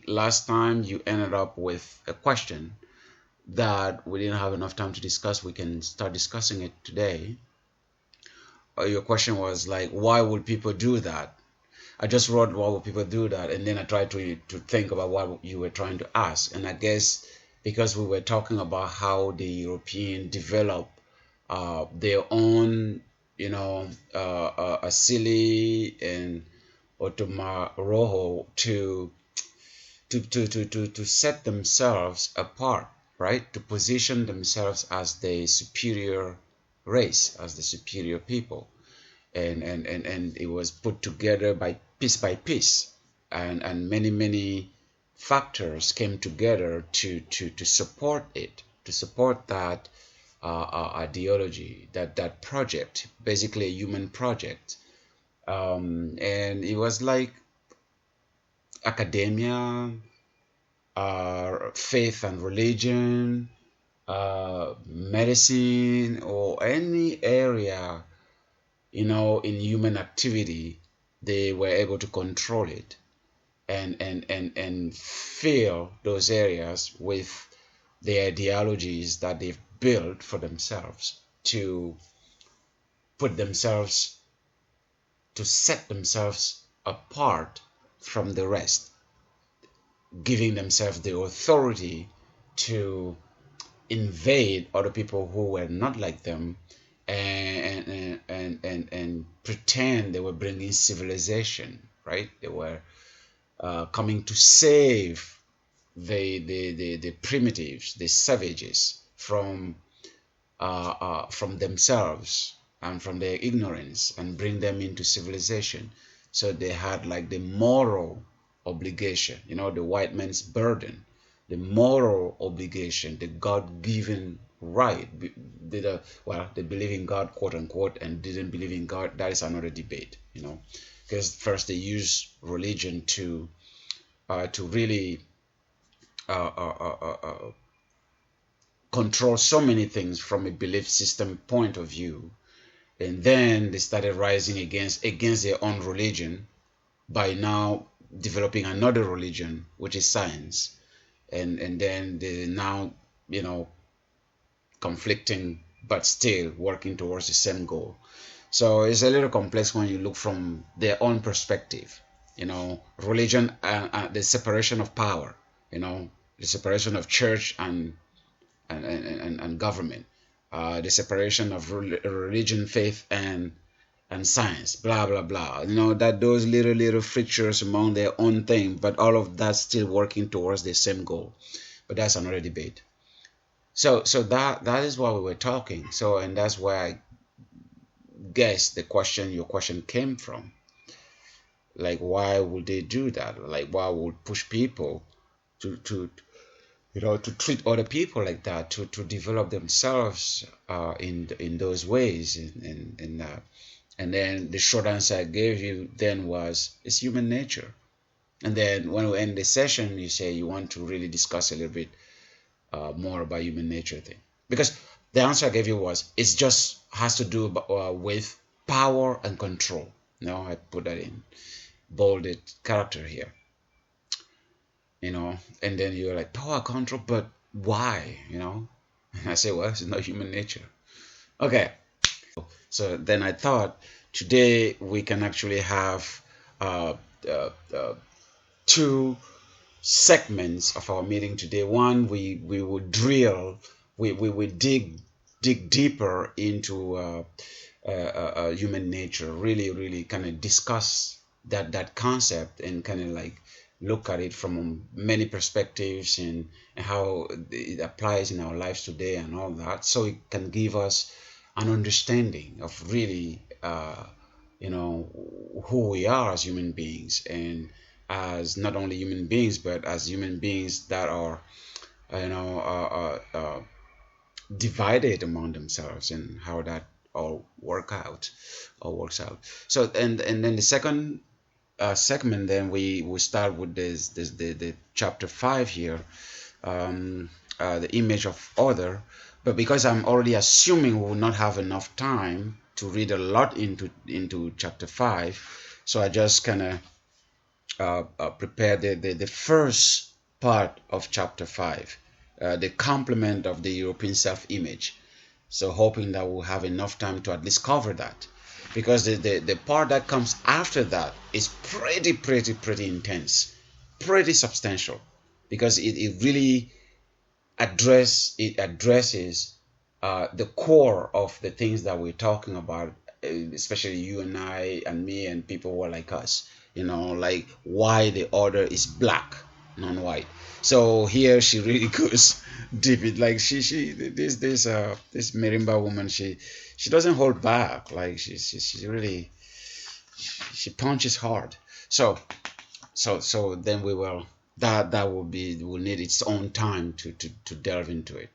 last time you ended up with a question that we didn't have enough time to discuss. We can start discussing it today. Your question was like, why would people do that? I just wrote, why would people do that? And then I tried to think about what you were trying to ask. And I guess because we were talking about how the European developed their own, Asili and Otomoroho to set themselves apart, right? To position themselves as the superior race, as the superior people. And it was put together by piece, and many factors came together to support it, to support that ideology, that project, basically a human project. And it was like academia, faith and religion, medicine, or any area, in human activity. They were able to control it and fill those areas with the ideologies that they've built for themselves to set themselves apart from the rest, giving themselves the authority to invade other people who were not like them, and pretend they were bringing civilization, right? They were coming to save the primitives, the savages from themselves and from their ignorance, and bring them into civilization. So they had like the moral obligation, the white man's burden, the moral obligation, the God-given right. They believe in God, quote unquote, and didn't believe in God. That is another debate, because first they use religion to really control so many things from a belief system point of view, and then they started rising against their own religion by now developing another religion, which is science, and then they now conflicting but still working towards the same goal. So it's a little complex when you look from their own perspective. Religion and the separation of power, the separation of church and government, the separation of religion, faith, and science, blah blah blah. That those little frictures among their own thing, but all of that still working towards the same goal. But that's another debate. So that is what we were talking. So, and that's where I guess your question came from. Like, why would they do that? Like, why would push people to treat other people like that, to develop themselves in those ways? And then the short answer I gave you then was, it's human nature. And then when we end the session, you say you want to really discuss a little bit more about human nature thing, because the answer I gave you was, it just has to do with power and control. I put that in bolded character here, and then you're like, power, control, but why? And I say, well, it's not human nature. Okay, so then I thought today we can actually have two segments of our meeting today. One, we will drill, we dig deeper into human nature, really kind of discuss that concept, and kind of like look at it from many perspectives, and how it applies in our lives today and all that, so it can give us an understanding of really who we are as human beings, and as not only human beings, but as human beings that are divided among themselves, and how that all works out. So and then the second segment, then we will start with the chapter 5 here, the image of other. But because I'm already assuming we will not have enough time to read a lot into chapter 5, so I just kind of prepare the first part of chapter 5, the complement of the European self-image. So hoping that we'll have enough time to at least cover that, because the part that comes after that is pretty intense, pretty substantial, because it really addresses the core of the things that we're talking about, especially you and I and me and people who are like us, like why the order is black, non-white. So here she really goes deep. It like this Marimba woman, she doesn't hold back. Like she really, she punches hard. So then we will, that will need its own time to delve into it.